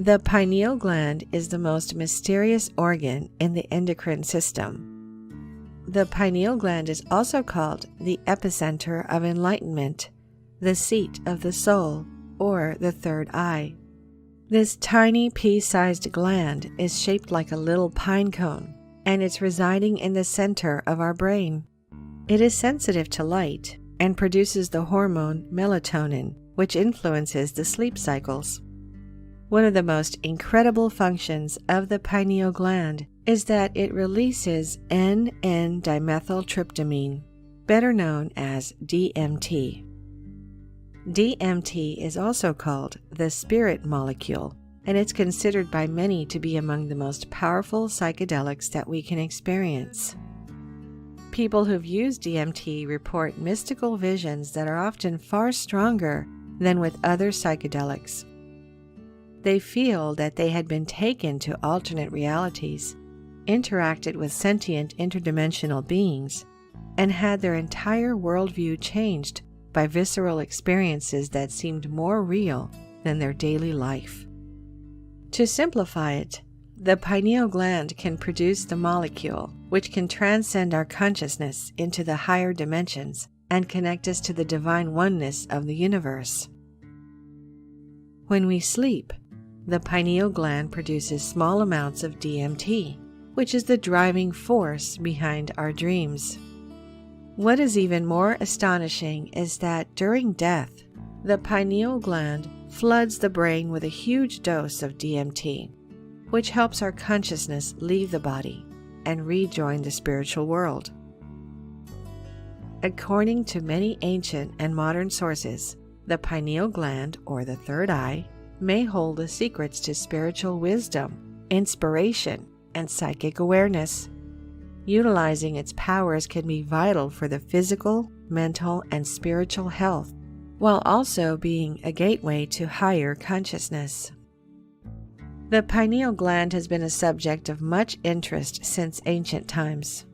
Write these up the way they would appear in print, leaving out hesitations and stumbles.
The pineal gland is the most mysterious organ in the endocrine system. The pineal gland is also called the epicenter of enlightenment, the seat of the soul, or the third eye. This tiny pea-sized gland is shaped like a little pine cone, and it's residing in the center of our brain. It is sensitive to light and produces the hormone melatonin, which influences the sleep cycles. One of the most incredible functions of the pineal gland is that it releases N,N-dimethyltryptamine, better known as DMT. DMT is also called the spirit molecule, and it's considered by many to be among the most powerful psychedelics that we can experience. People who've used DMT report mystical visions that are often far stronger than with other psychedelics. They feel that they had been taken to alternate realities, interacted with sentient interdimensional beings, and had their entire worldview changed by visceral experiences that seemed more real than their daily life. To simplify it, the pineal gland can produce the molecule which can transcend our consciousness into the higher dimensions and connect us to the divine oneness of the universe. When we sleep, the pineal gland produces small amounts of DMT, which is the driving force behind our dreams. What is even more astonishing is that during death, the pineal gland floods the brain with a huge dose of DMT, which helps our consciousness leave the body and rejoin the spiritual world. According to many ancient and modern sources, the pineal gland, or the third eye, may hold the secrets to spiritual wisdom, inspiration, and psychic awareness. Utilizing its powers can be vital for the physical, mental, and spiritual health, while also being a gateway to higher consciousness. The pineal gland has been a subject of much interest since ancient times.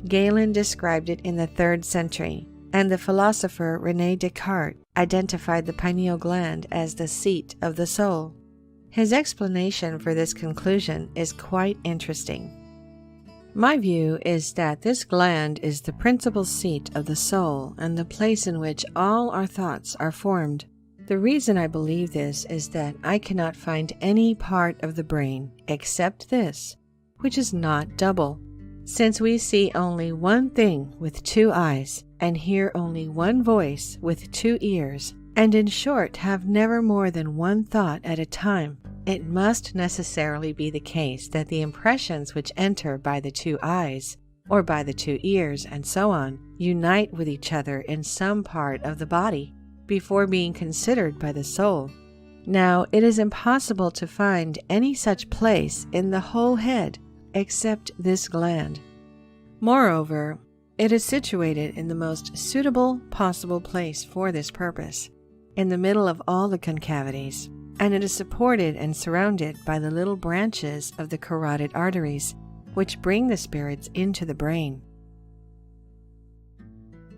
Galen described it in the 3rd century, and the philosopher René Descartes identified the pineal gland as the seat of the soul. His explanation for this conclusion is quite interesting. My view is that this gland is the principal seat of the soul and the place in which all our thoughts are formed. The reason I believe this is that I cannot find any part of the brain except this, which is not double. Since we see only one thing with 2 eyes and hear only one voice with 2 ears, and in short have never more than one thought at a time, it must necessarily be the case that the impressions which enter by the 2 eyes, or by the 2 ears, and so on, unite with each other in some part of the body, before being considered by the soul. Now, it is impossible to find any such place in the whole head except this gland. Moreover, it is situated in the most suitable possible place for this purpose, in the middle of all the concavities, and it is supported and surrounded by the little branches of the carotid arteries, which bring the spirits into the brain.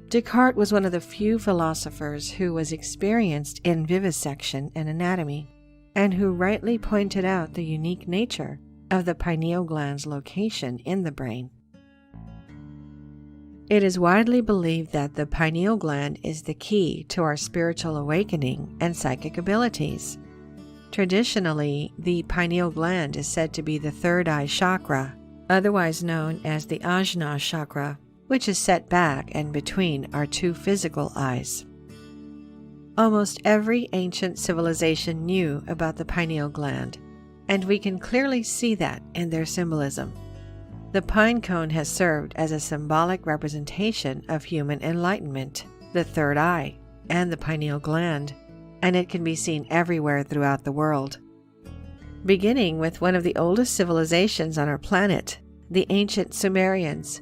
Descartes was one of the few philosophers who was experienced in vivisection and anatomy, and who rightly pointed out the unique nature of the pineal gland's location in the brain. It is widely believed that the pineal gland is the key to our spiritual awakening and psychic abilities. Traditionally, the pineal gland is said to be the third eye chakra, otherwise known as the Ajna chakra, which is set back and between our 2 physical eyes. Almost every ancient civilization knew about the pineal gland, and we can clearly see that in their symbolism. The pine cone has served as a symbolic representation of human enlightenment, the third eye, and the pineal gland, and it can be seen everywhere throughout the world. Beginning with one of the oldest civilizations on our planet, the ancient Sumerians,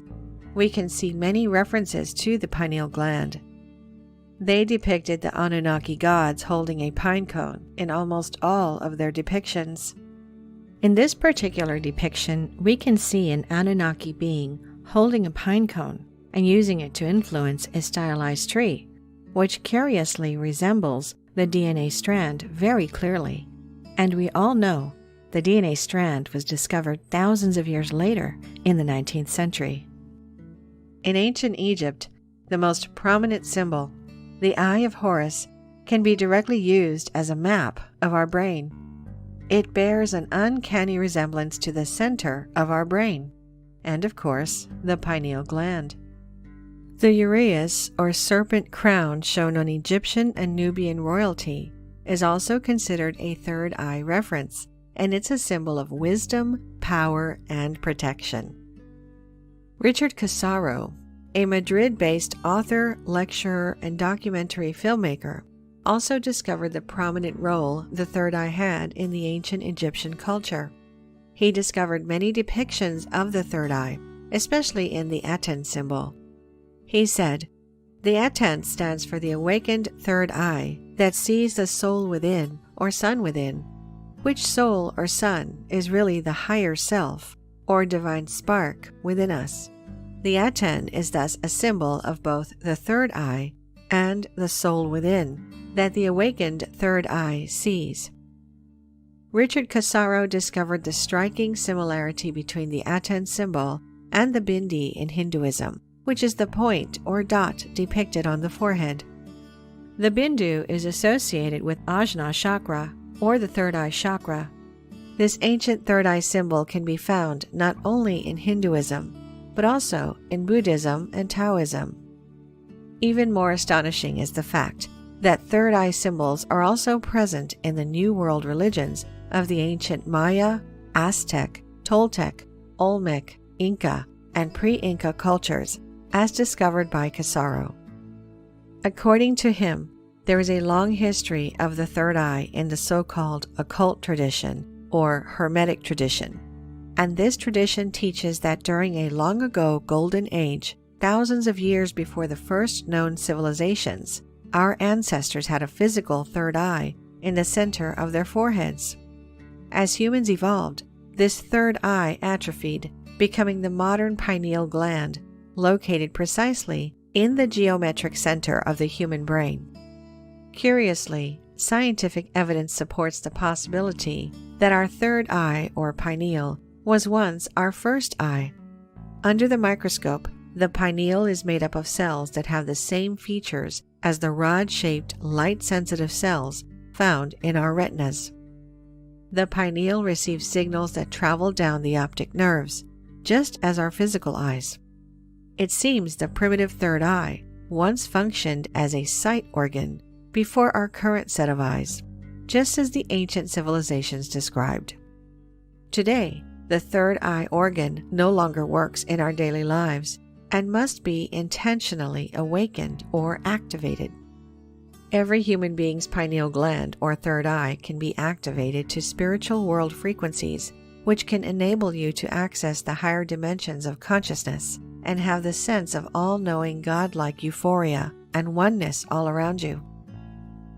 we can see many references to the pineal gland. They depicted the Anunnaki gods holding a pine cone in almost all of their depictions. In this particular depiction, we can see an Anunnaki being holding a pine cone and using it to influence a stylized tree, which curiously resembles the DNA strand very clearly, And we all know the DNA strand was discovered thousands of years later in the 19th century. In ancient Egypt, the most prominent symbol, the Eye of Horus, can be directly used as a map of our brain. It bears an uncanny resemblance to the center of our brain, and of course, the pineal gland. The uraeus, or serpent crown shown on Egyptian and Nubian royalty, is also considered a third eye reference, and it's a symbol of wisdom, power, and protection. Richard Casaro, a Madrid-based author, lecturer, and documentary filmmaker, also discovered the prominent role the third eye had in the ancient Egyptian culture. He discovered many depictions of the third eye, especially in the Aten symbol. He said, "The Aten stands for the awakened third eye that sees the soul within, or sun within, which soul or sun is really the higher self, or divine spark within us. The Aten is thus a symbol of both the third eye and the soul within, that the awakened third eye sees." Richard Casaro discovered the striking similarity between the Aten symbol and the bindi in Hinduism, which is the point or dot depicted on the forehead. The bindu is associated with Ajna chakra, or the third eye chakra. This ancient third eye symbol can be found not only in Hinduism, but also in Buddhism and Taoism. Even more astonishing is the fact that third eye symbols are also present in the New World religions of the ancient Maya, Aztec, Toltec, Olmec, Inca, and pre-Inca cultures, as discovered by Casaro. According to him, there is a long history of the third eye in the so-called occult tradition, or Hermetic tradition, and this tradition teaches that during a long ago golden age, thousands of years before the first known civilizations, our ancestors had a physical third eye in the center of their foreheads. As humans evolved, this third eye atrophied, becoming the modern pineal gland, located precisely in the geometric center of the human brain. Curiously, scientific evidence supports the possibility that our third eye, or pineal, was once our first eye. Under the microscope, the pineal is made up of cells that have the same features as the rod-shaped, light-sensitive cells found in our retinas. The pineal receives signals that travel down the optic nerves, just as our physical eyes. It seems the primitive third eye once functioned as a sight organ before our current set of eyes, just as the ancient civilizations described. Today, the third eye organ no longer works in our daily lives and must be intentionally awakened or activated. Every human being's pineal gland, or third eye, can be activated to spiritual world frequencies, which can enable you to access the higher dimensions of consciousness and have the sense of all-knowing godlike euphoria and oneness all around you.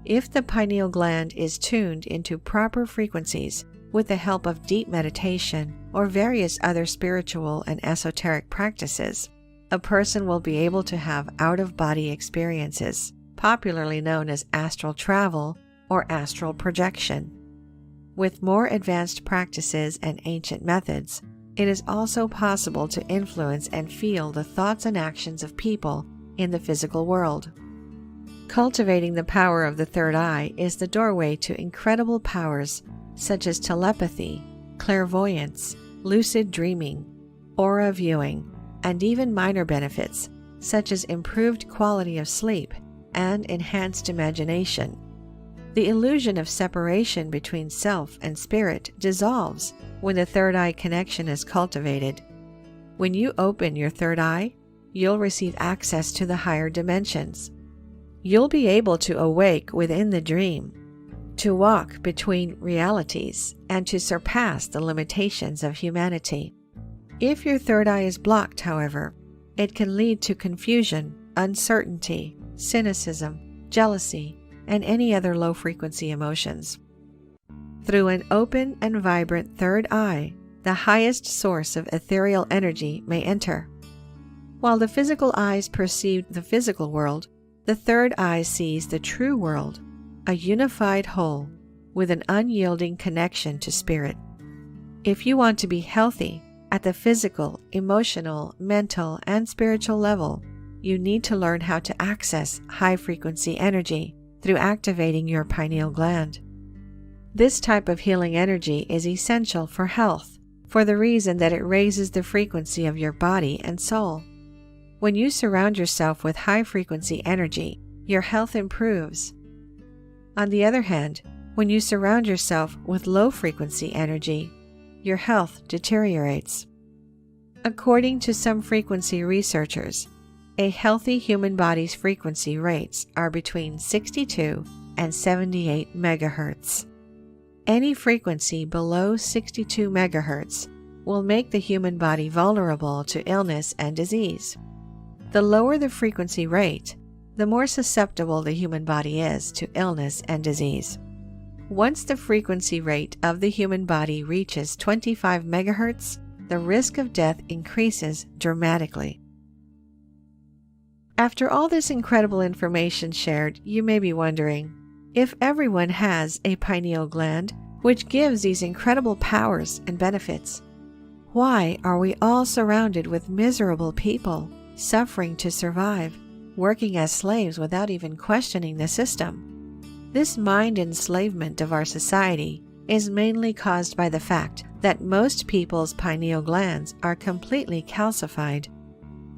If the pineal gland is tuned into proper frequencies with the help of deep meditation or various other spiritual and esoteric practices, a person will be able to have out-of-body experiences, popularly known as astral travel or astral projection. With more advanced practices and ancient methods, it is also possible to influence and feel the thoughts and actions of people in the physical world. Cultivating the power of the third eye is the doorway to incredible powers such as telepathy, clairvoyance, lucid dreaming, aura viewing, and even minor benefits such as improved quality of sleep and enhanced imagination. The illusion of separation between self and spirit dissolves when the third eye connection is cultivated. When you open your third eye, you'll receive access to the higher dimensions. You'll be able to awake within the dream, to walk between realities, and to surpass the limitations of humanity. If your third eye is blocked, however, it can lead to confusion, uncertainty, cynicism, jealousy, and any other low-frequency emotions. Through an open and vibrant third eye, the highest source of ethereal energy may enter. While the physical eyes perceive the physical world, the third eye sees the true world, a unified whole. with an unyielding connection to spirit. If you want to be healthy at the physical, emotional, mental, and spiritual level, you need to learn how to access high-frequency energy through activating your pineal gland. This type of healing energy is essential for health, for the reason that it raises the frequency of your body and soul. When you surround yourself with high-frequency energy, your health improves. On the other hand, when you surround yourself with low-frequency energy, your health deteriorates. According to some frequency researchers, a healthy human body's frequency rates are between 62 and 78 megahertz. Any frequency below 62 megahertz will make the human body vulnerable to illness and disease. The lower the frequency rate, the more susceptible the human body is to illness and disease. Once the frequency rate of the human body reaches 25 megahertz, the risk of death increases dramatically. After all this incredible information shared, you may be wondering, if everyone has a pineal gland, which gives these incredible powers and benefits, why are we all surrounded with miserable people, suffering to survive, working as slaves without even questioning the system? This mind enslavement of our society is mainly caused by the fact that most people's pineal glands are completely calcified,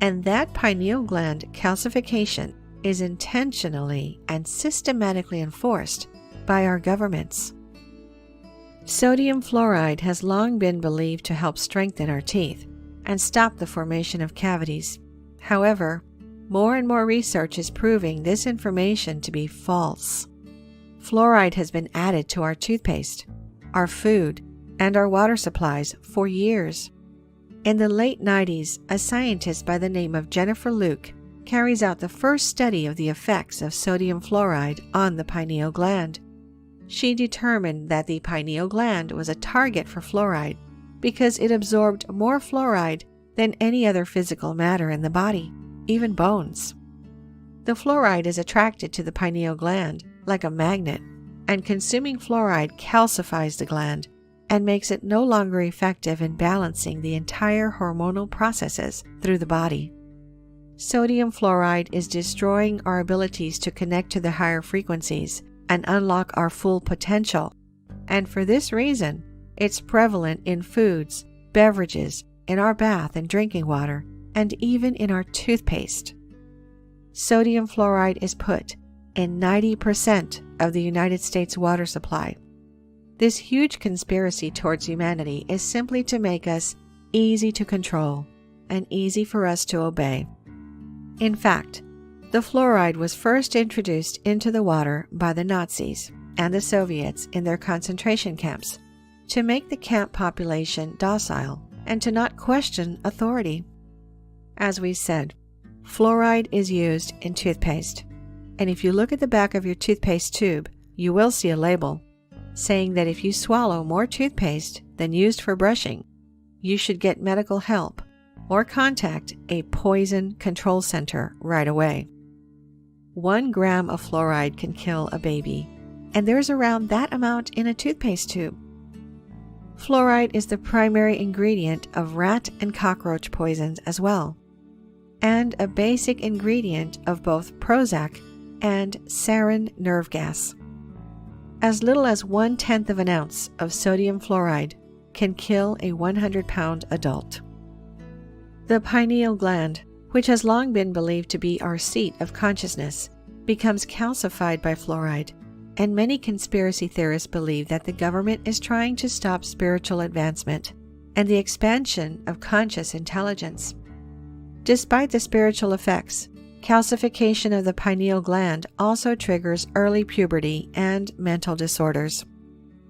and that pineal gland calcification is intentionally and systematically enforced by our governments. Sodium fluoride has long been believed to help strengthen our teeth and stop the formation of cavities. However, more and more research is proving this information to be false. Fluoride has been added to our toothpaste, our food, and our water supplies for years. In the late 90s, a scientist by the name of Jennifer Luke carries out the first study of the effects of sodium fluoride on the pineal gland. She determined that the pineal gland was a target for fluoride because it absorbed more fluoride than any other physical matter in the body, even bones. The fluoride is attracted to the pineal gland like a magnet, and consuming fluoride calcifies the gland and makes it no longer effective in balancing the entire hormonal processes through the body. Sodium fluoride is destroying our abilities to connect to the higher frequencies and unlock our full potential, and for this reason, it's prevalent in foods, beverages, in our bath and drinking water, and even in our toothpaste. Sodium fluoride is put in 90% of the United States water supply. This huge conspiracy towards humanity is simply to make us easy to control and easy for us to obey. In fact, the fluoride was first introduced into the water by the Nazis and the Soviets in their concentration camps to make the camp population docile and to not question authority. As we said, fluoride is used in toothpaste, and if you look at the back of your toothpaste tube, you will see a label saying that if you swallow more toothpaste than used for brushing, you should get medical help or contact a poison control center right away. 1 gram of fluoride can kill a baby, and there's around that amount in a toothpaste tube. Fluoride is the primary ingredient of rat and cockroach poisons as well, and a basic ingredient of both Prozac and sarin nerve gas. As little as 1/10 of an ounce of sodium fluoride can kill a 100-pound adult. The pineal gland, which has long been believed to be our seat of consciousness, becomes calcified by fluoride, and many conspiracy theorists believe that the government is trying to stop spiritual advancement and the expansion of conscious intelligence. Despite the spiritual effects, calcification of the pineal gland also triggers early puberty and mental disorders.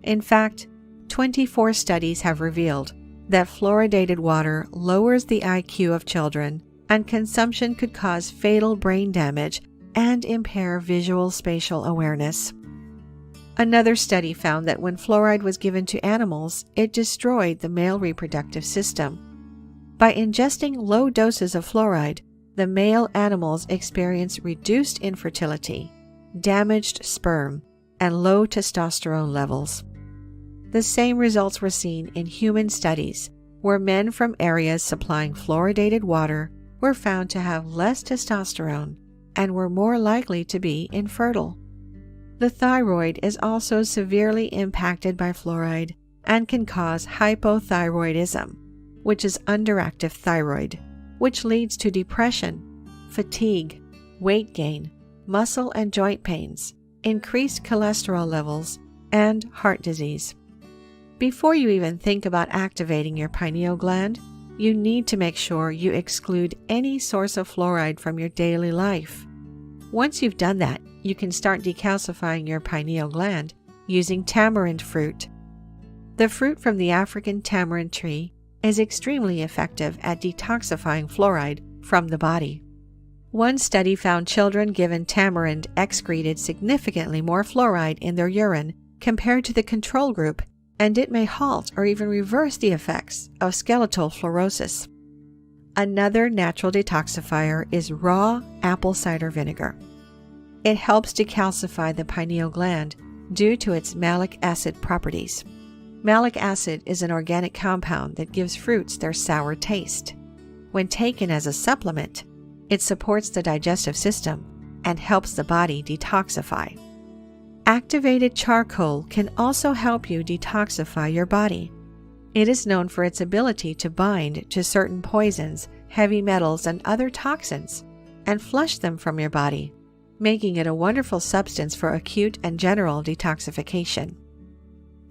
In fact, 24 studies have revealed that fluoridated water lowers the IQ of children, and consumption could cause fatal brain damage and impair visual spatial awareness. Another study found that when fluoride was given to animals, it destroyed the male reproductive system. By ingesting low doses of fluoride, the male animals experience reduced infertility, damaged sperm, and low testosterone levels. The same results were seen in human studies, where men from areas supplying fluoridated water were found to have less testosterone and were more likely to be infertile. The thyroid is also severely impacted by fluoride and can cause hypothyroidism, which is underactive thyroid, which leads to depression, fatigue, weight gain, muscle and joint pains, increased cholesterol levels, and heart disease. Before you even think about activating your pineal gland, you need to make sure you exclude any source of fluoride from your daily life. Once you've done that, you can start decalcifying your pineal gland using tamarind fruit. The fruit from the African tamarind tree is extremely effective at detoxifying fluoride from the body. One study found children given tamarind excreted significantly more fluoride in their urine compared to the control group, and it may halt or even reverse the effects of skeletal fluorosis. Another natural detoxifier is raw apple cider vinegar. It helps decalcify the pineal gland due to its malic acid properties. Malic acid is an organic compound that gives fruits their sour taste. When taken as a supplement, it supports the digestive system and helps the body detoxify. Activated charcoal can also help you detoxify your body. It is known for its ability to bind to certain poisons, heavy metals, and other toxins, and flush them from your body, making it a wonderful substance for acute and general detoxification.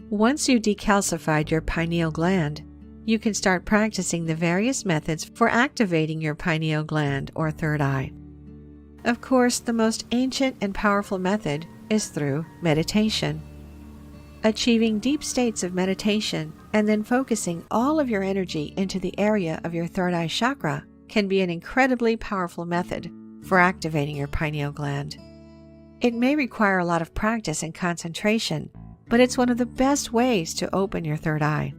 Once you decalcified your pineal gland, you can start practicing the various methods for activating your pineal gland or third eye. Of course, the most ancient and powerful method is through meditation. Achieving deep states of meditation and then focusing all of your energy into the area of your third eye chakra can be an incredibly powerful method for activating your pineal gland. It may require a lot of practice and concentration, but it's one of the best ways to open your third eye.